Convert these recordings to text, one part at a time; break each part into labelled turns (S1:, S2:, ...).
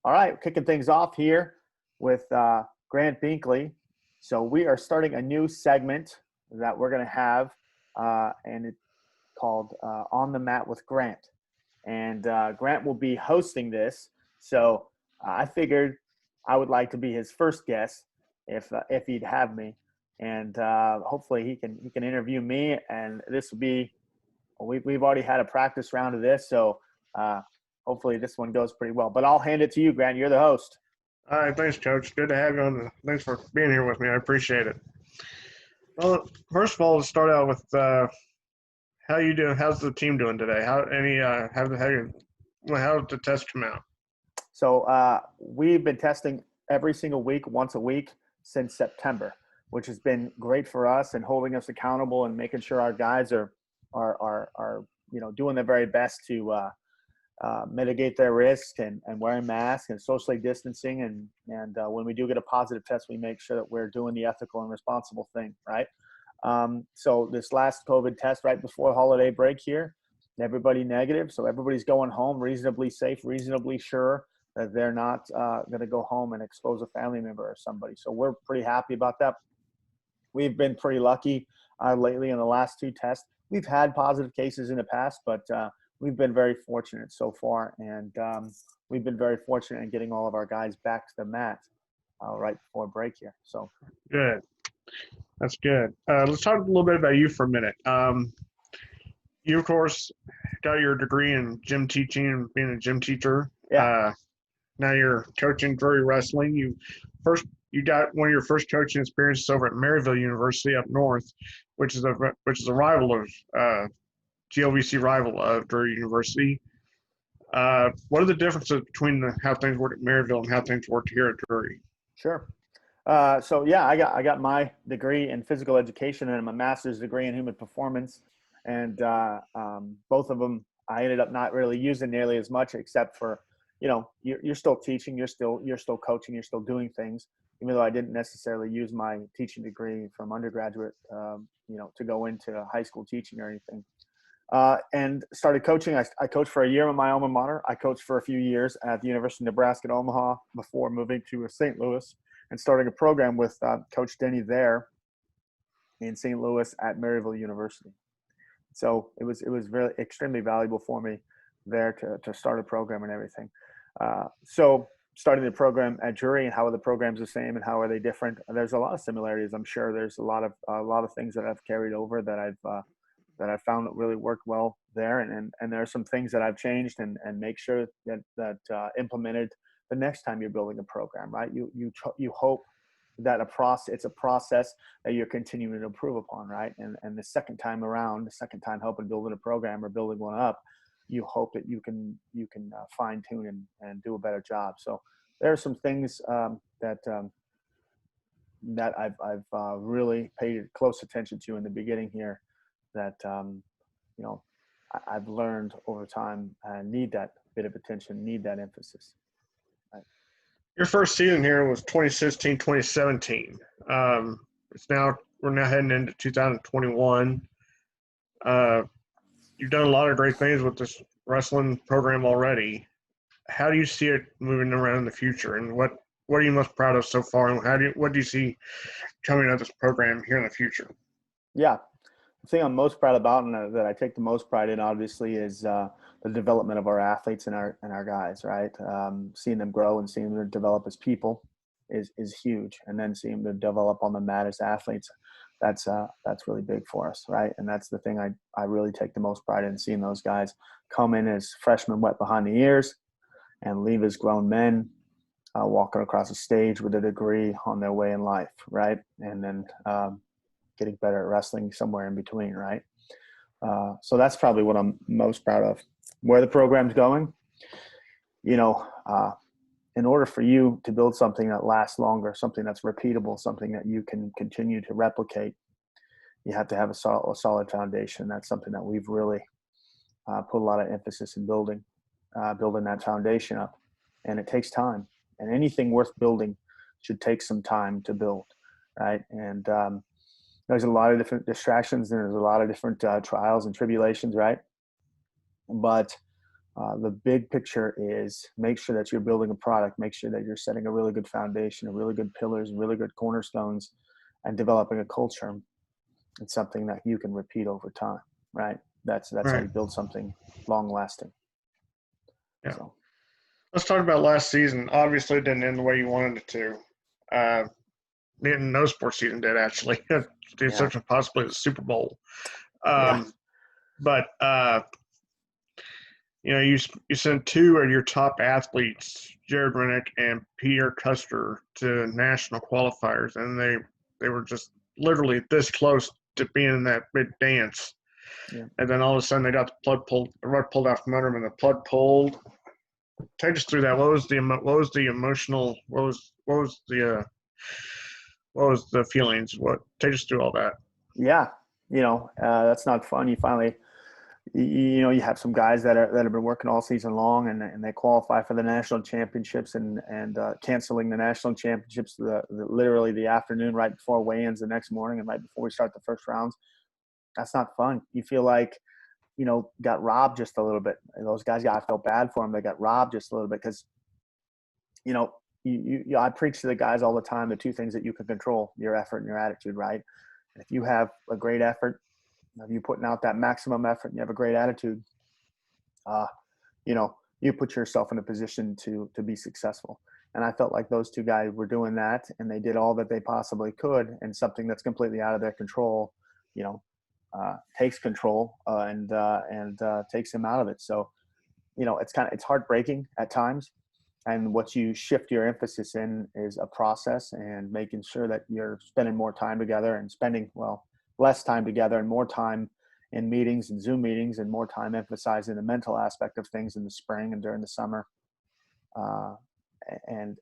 S1: All right, kicking things off here with Grant Binkley. So we are starting a new segment that we're going to have, and it's called On the Mat with Grant. And Grant will be hosting this. So I figured I would like to be his first guest if he'd have me, and hopefully he can interview me. And this will be we've already had a practice round of this, so hopefully this one goes pretty well. But I'll hand it to you, Grant. You're the host.
S2: All right, thanks, Coach. Good to have you on. Thanks for being here with me. I appreciate it. Well, first of all, let's start out with how you doing. How's the team doing today? How did the test come out?
S1: So we've been testing every single week, once a week, since September, which has been great for us and holding us accountable and making sure our guys are doing their very best to mitigate their risk and wearing masks and socially distancing. And when we do get a positive test, we make sure that we're doing the ethical and responsible thing, right? So this last COVID test right before holiday break here, everybody negative. So everybody's going home reasonably safe, reasonably sure that they're not going to go home and expose a family member or somebody. So we're pretty happy about that. We've been pretty lucky lately in the last two tests. We've had positive cases in the past, but we've been very fortunate so far. And we've been very fortunate in getting all of our guys back to the mat right before break here. So
S2: good. That's good. Let's talk a little bit about you for a minute. You, of course, got your degree in gym teaching and being a gym teacher.
S1: Yeah.
S2: Now you're coaching Drury Wrestling. You got one of your first coaching experiences over at Maryville University up north, which is a rival of GLVC rival of Drury University. What are the differences between how things work at Maryville and how things work here at Drury?
S1: Sure. So yeah, I got my degree in physical education and my master's degree in human performance, and both of them I ended up not really using nearly as much, except for you're still teaching, you're still coaching, you're still doing things, even though I didn't necessarily use my teaching degree from undergraduate, to go into high school teaching or anything. And started coaching. I coached for a year at my alma mater. I coached for a few years at the University of Nebraska at Omaha before moving to St. Louis and starting a program with Coach Denny there in St. Louis at Maryville University. So it was really extremely valuable for me there to start a program and everything. So starting the program at Drury, and how are the programs the same and how are they different? There's a lot of similarities. I'm sure there's a lot of things that I've carried over that I've found that really work well there, and there are some things that I've changed and make sure that implemented the next time you're building a program, right? You hope that it's a process that you're continuing to improve upon, right? And the second time helping building a program or building one up, you hope that you can fine tune and do a better job. So there are some things that I've really paid close attention to in the beginning here that I've learned over time. Need that bit of attention, need that emphasis. Right.
S2: Your first season here was 2016, 2017. We're now heading into 2021. You've done a lot of great things with this wrestling program already. How do you see it moving around in the future, and what are you most proud of so far, and what do you see coming out of this program here in the future?
S1: Yeah, the thing I'm most proud about, and that I take the most pride in, obviously, is the development of our athletes and our guys. Right, seeing them grow and seeing them develop as people is huge, and then seeing them develop on the mat as athletes. That's really big for us, right? And that's the thing I really take the most pride in, seeing those guys come in as freshmen wet behind the ears and leave as grown men, walking across the stage with a degree on their way in life, right? And then getting better at wrestling somewhere in between, right? So that's probably what I'm most proud of. Where the program's going, in order for you to build something that lasts longer, something that's repeatable, something that you can continue to replicate, you have to have a solid foundation. That's something that we've really put a lot of emphasis in building that foundation up. And it takes time. And anything worth building should take some time to build, right? And there's a lot of different distractions, and there's a lot of different trials and tribulations, right? But The big picture is make sure that you're building a product, make sure that you're setting a really good foundation, a really good pillars, really good cornerstones, and developing a culture. It's something that you can repeat over time, right? That's how
S2: Right.
S1: you build something long lasting.
S2: Yeah.
S1: So
S2: Let's talk about last season. Obviously, it didn't end the way you wanted it to. Uh, no sports season did, actually. The
S1: yeah,
S2: exception possibly the Super Bowl.
S1: yeah,
S2: But you sent two of your top athletes, Jared Rennick and Peter Custer, to national qualifiers, and they were just literally this close to being in that big dance.
S1: yeah.
S2: And then all of a sudden, they got the rug pulled out from under them, and the plug pulled. Take us through that. What was the emotional? What was the feelings? Take us through all that?
S1: Yeah, that's not fun. You have some guys that have been working all season long, and they qualify for the national championships, and canceling the national championships literally the afternoon right before weigh-ins the next morning and right before we start the first rounds. That's not fun. You feel like got robbed just a little bit. And those guys, I felt bad for them. They got robbed just a little bit because I preach to the guys all the time the two things that you can control: your effort and your attitude, right? And if you have a great effort, if you're putting out that maximum effort and you have a great attitude, uh, you put yourself in a position to be successful. And I felt like those two guys were doing that, and they did all that they possibly could. And something that's completely out of their control, takes control and takes them out of it. So, it's heartbreaking at times. And what you shift your emphasis in is a process and making sure that you're spending more time together and spending, less time together and more time in meetings and Zoom meetings, and more time emphasizing the mental aspect of things in the spring and during the summer, uh, and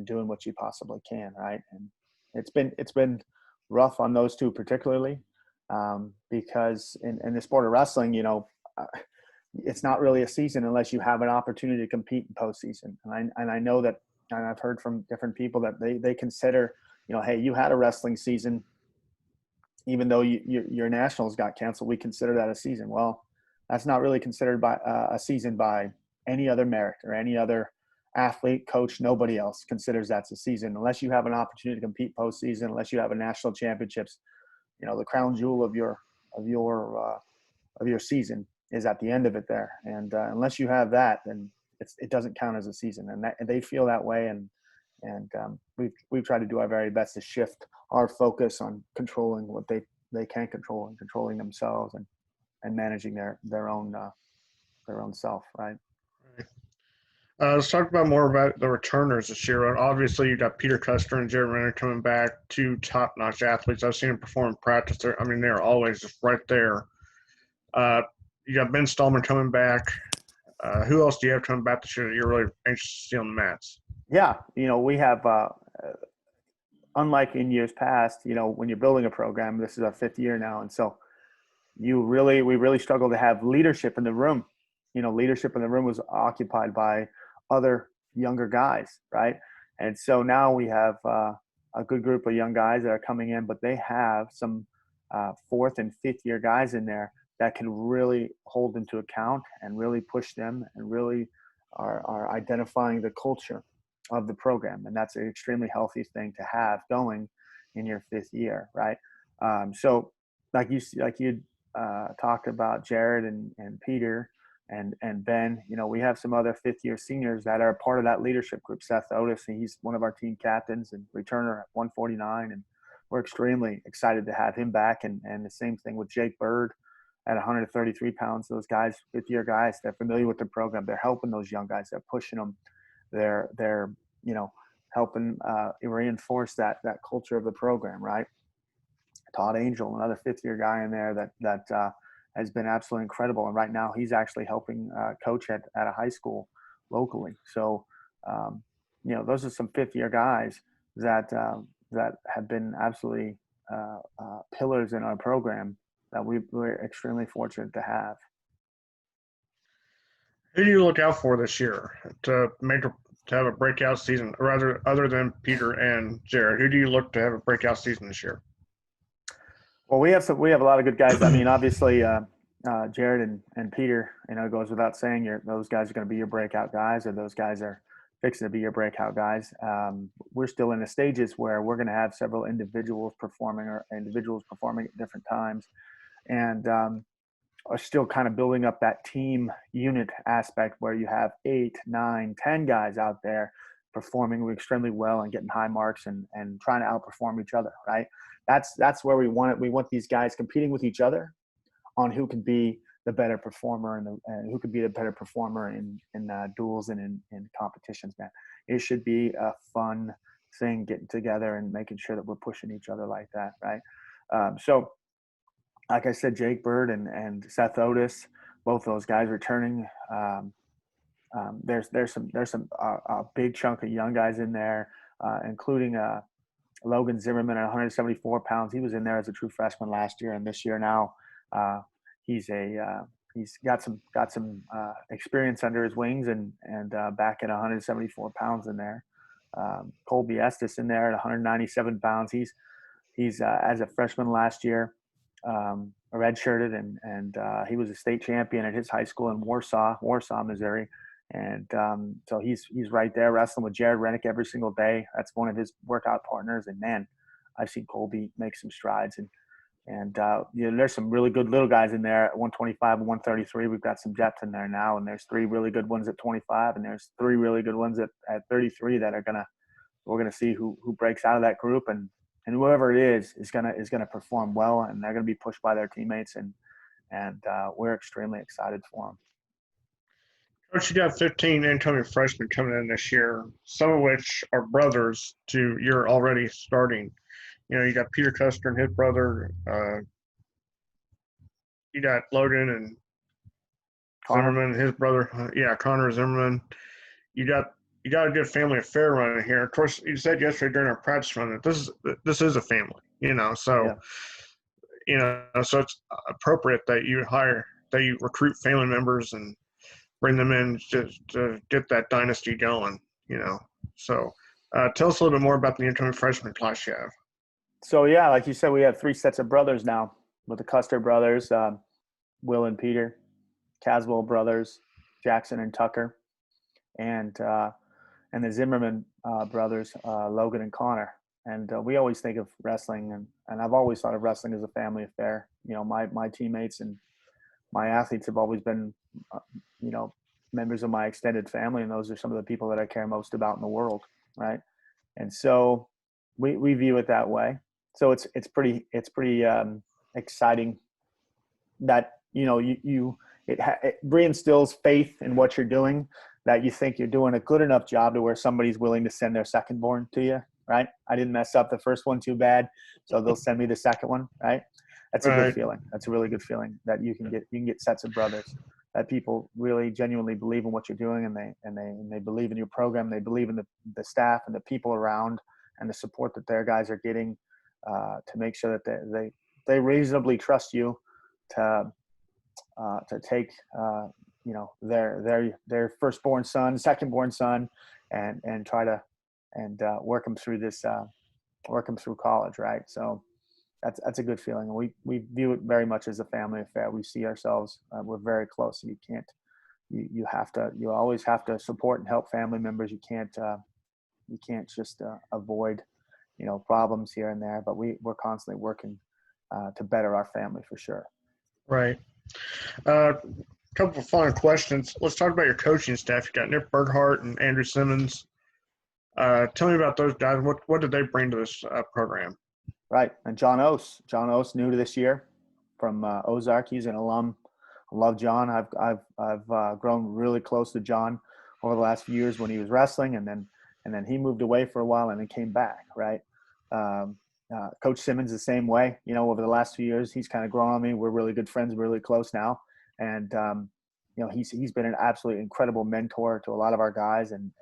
S1: doing what you possibly can, right? And it's been rough on those two particularly, because in the sport of wrestling, it's not really a season unless you have an opportunity to compete in postseason. And I know that, and I've heard from different people that they consider, hey, you had a wrestling season, even though your nationals got canceled, we consider that a season. Well, that's not really considered by a season by any other merit or any other athlete, coach. Nobody else considers that's a season unless you have an opportunity to compete postseason, unless you have a national championships. The crown jewel of your season is at the end of it there. And unless you have that, then it doesn't count as a season. And they feel that way. And we've tried to do our very best to shift our focus on controlling what they can control and controlling themselves and managing their own self, right?
S2: Let's talk about more about the returners this year. Obviously, you got Peter Custer and Jared Renner coming back, two top-notch athletes. I've seen them perform in practice. They're always just right there. You got Ben Stallman coming back. Who else do you have coming back this year that you're really anxious to see on the mats?
S1: Yeah, we have, unlike in years past, when you're building a program, this is our 5th year now, and so we really struggle to have leadership in the room. Leadership in the room was occupied by other younger guys, right? And so now we have a good group of young guys that are coming in, but they have some 4th and 5th year guys in there that can really hold them to account and really push them and really are identifying the culture of the program. And that's an extremely healthy thing to have going in your 5th year, right? So like you talked about Jared and Peter and Ben, we have some other 5th year seniors that are part of that leadership group. Seth Otis, he's one of our team captains and returner at 149. And we're extremely excited to have him back. And the same thing with Jake Bird at 133 pounds. Those guys, 5th year guys, they're familiar with the program. They're helping those young guys. They're pushing them. They're helping reinforce that culture of the program, right? Todd Angel, another 5th year guy in there that has been absolutely incredible. And right now he's actually helping coach at a high school locally. So, those are some 5th year guys that have been absolutely pillars in our program that we're extremely fortunate to have.
S2: Who do you look out for this year to have a breakout season, or rather, other than Peter and Jared? Who do you look to have a breakout season this year?
S1: Well, we have a lot of good guys. I mean, obviously, Jared and Peter, it goes without saying, those guys are going to be your breakout guys, or those guys are fixing to be your breakout guys. We're still in the stages where we're going to have several individuals performing at different times, and are still kind of building up that team unit aspect where you have 8, 9, 10 guys out there performing extremely well and getting high marks and trying to outperform each other, right? That's where we want it. We want these guys competing with each other on who can be the better performer and who could be the better performer in duels and in competitions, man. It should be a fun thing getting together and making sure that we're pushing each other like that, right? So like I said, Jake Bird and Seth Otis, both those guys returning. There's some a big chunk of young guys in there, including Logan Zimmerman at 174 pounds. He was in there as a true freshman last year, and this year now he's got some experience under his wings and back at 174 pounds in there. Colby Estes in there at 197 pounds. He's as a freshman last year, redshirted, and he was a state champion at his high school in Warsaw, Missouri. And so he's right there wrestling with Jared Rennick every single day. That's one of his workout partners. And man, I've seen Colby make some strides. And there's some really good little guys in there at 125 and 133. We've got some depth in there now, and there's 3 really good ones at 25, and there's 3 really good ones at 33 that we're gonna see who breaks out of that group, and whoever it is gonna perform well, and they're gonna be pushed by their teammates, and we're extremely excited for them.
S2: Coach, you got 15 incoming freshmen coming in this year, some of which are brothers to your already starting. You got Peter Custer and his brother. You got Logan and
S1: Connor.
S2: Zimmerman, his brother. Connor Zimmerman. You got a good family affair running here. Of course, you said yesterday during our practice run that this is a family. So so it's appropriate that you recruit family members and bring them in to get that dynasty going. So tell us a little bit more about the incoming freshman class you have.
S1: So yeah, like you said, we have 3 sets of brothers now with the Custer brothers, Will and Peter, Caswell brothers, Jackson and Tucker, and the Zimmerman brothers, Logan and Connor. And we always think of wrestling, and I've always thought of wrestling as a family affair. My teammates and my athletes have always been, members of my extended family, and those are some of the people that I care most about in the world, right? And so we view it that way. So it's pretty exciting that it reinstills faith in what you're doing, that you think you're doing a good enough job to where somebody's willing to send their second born to you, right? I didn't mess up the first one too bad, so they'll send me the second one, right? That's a good feeling. That's a really good feeling that you can get sets of brothers, that people really genuinely believe in what you're doing, and they believe in your program. They believe in the staff and the people around and the support that their guys are getting, to make sure that they reasonably trust you to take their firstborn son, secondborn son, and try to work them through college, right? So that's a good feeling. We view it very much as a family affair. We see ourselves, we're very close. You always have to support and help family members. You can't just avoid problems here and there, but we're constantly working to better our family for sure.
S2: Right. Couple of fun questions. Let's talk about your coaching staff. You got Nick Berghardt and Andrew Simmons. Tell me about those guys. What did they bring to this program?
S1: Right. And John Ose, new to this year from Ozark. He's an alum. I love John. I've grown really close to John over the last few years when he was wrestling, and then he moved away for a while and then came back. Right. Coach Simmons the same way. Over the last few years, he's kind of grown on me. We're really good friends. We're really close now, and he's been an absolutely incredible mentor to a lot of our guys, and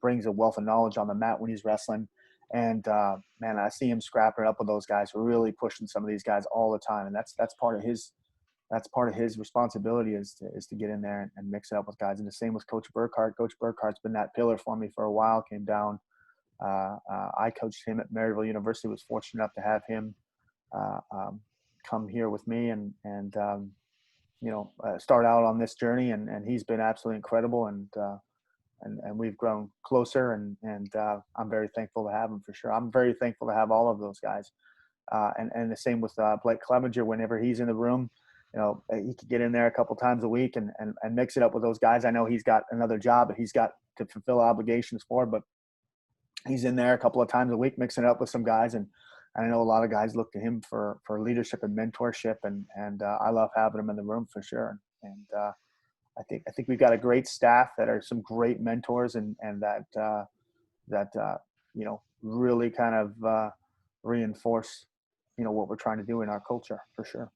S1: brings a wealth of knowledge on the mat when he's wrestling. And man, I see him scrapping it up with those guys. We're really pushing some of these guys all the time, and that's part of his responsibility is to get in there and mix it up with guys. And the same with Coach Burkhardt. Coach Burkhardt's been that pillar for me for a while. Came down. I coached him at Maryville University. Was fortunate enough to have him come here with me, and start out on this journey, and he's been absolutely incredible, and we've grown closer, and I'm very thankful to have him for sure. I'm very thankful to have all of those guys, and the same with Blake Clevenger. Whenever he's in the room, he could get in there a couple times a week and mix it up with those guys. I know he's got another job that he's got to fulfill obligations for, but he's in there a couple of times a week mixing it up with some guys, and I know a lot of guys look to him for leadership and mentorship, and I love having him in the room for sure. And I think we've got a great staff that are some great mentors, and that really kind of reinforce what we're trying to do in our culture for sure.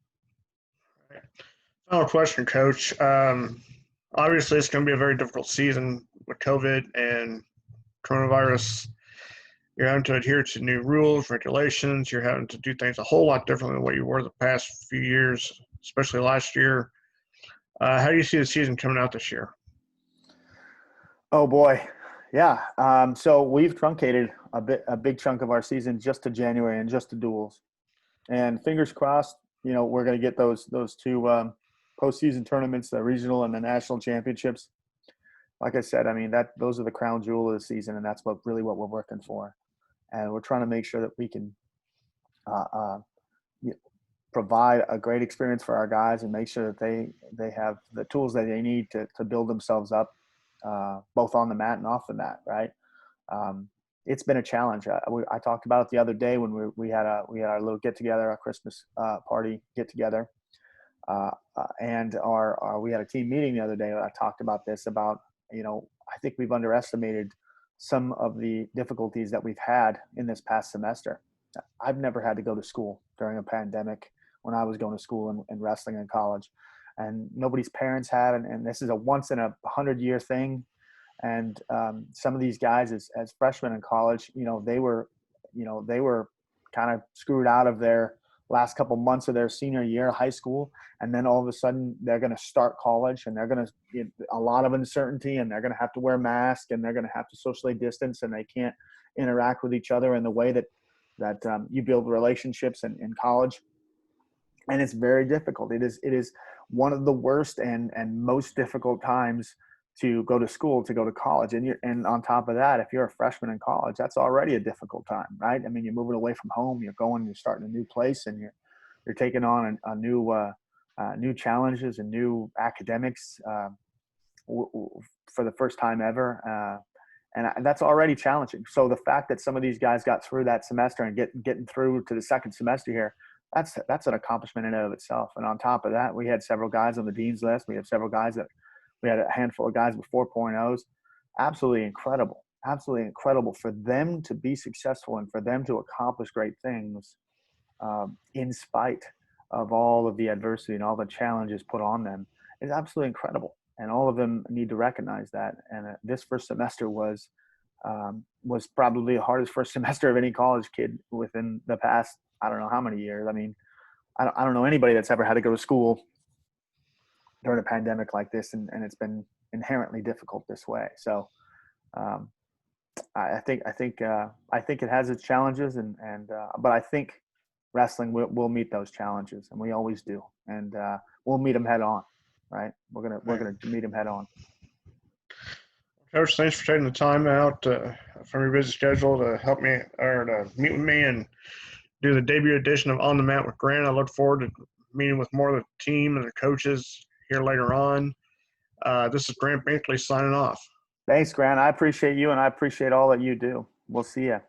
S2: Final question, Coach. Obviously, it's going to be a very difficult season with COVID and coronavirus. You're having to adhere to new rules, regulations. You're having to do things a whole lot differently than what you were the past few years, especially last year. How do you see the season coming out this year?
S1: Oh boy, yeah. So we've truncated a big chunk of our season just to January and just to duels, and fingers crossed. We're going to get those two postseason tournaments, the regional and the national championships. Like I said, I mean those are the crown jewel of the season, and that's what we're working for. And we're trying to make sure that we can provide a great experience for our guys and make sure that they have the tools that they need to build themselves up, both on the mat and off the mat. Right. It's been a challenge. I talked about it the other day when we had our little get together, our Christmas party get together, and we had a team meeting the other day. I talked about this I think we've underestimated some of the difficulties that we've had in this past semester. I've never had to go to school during a pandemic when I was going to school and wrestling in college, and nobody's parents have, and this is a once in 100-year thing. And some of these guys as freshmen in college, they were kind of screwed out of their last couple months of their senior year of high school, and then all of a sudden they're going to start college, and they're going to get a lot of uncertainty, and they're going to have to wear masks, and they're going to have to socially distance, and they can't interact with each other in the way that you build relationships in college. And it's very difficult. It is one of the worst and most difficult times to go to school, to go to college. And on top of that, if you're a freshman in college, that's already a difficult time, right? I mean, you're moving away from home, you're starting a new place, and you're taking on a new challenges and new academics for the first time ever. And that's already challenging. So the fact that some of these guys got through that semester and getting through to the second semester here, that's an accomplishment in and of itself. And on top of that, we had several guys on the dean's list. We had a handful of guys with 4.0s. Absolutely incredible for them to be successful and for them to accomplish great things in spite of all of the adversity and all the challenges put on them is absolutely incredible. And all of them need to recognize that. And this first semester was probably the hardest first semester of any college kid within the past, I don't know how many years. I mean, I don't know anybody that's ever had to go to school during a pandemic like this, and it's been inherently difficult this way. So I think it has its challenges, but I think wrestling will meet those challenges, and we always do, and we'll meet them head on. Right? We're gonna meet them head on.
S2: Coach, thanks for taking the time out from your busy schedule to help me or to meet with me and do the debut edition of On the Mat with Grant. I look forward to meeting with more of the team and the coaches here later on. This is Grant Binkley signing off.
S1: Thanks, Grant. I appreciate you, and I appreciate all that you do. We'll see you.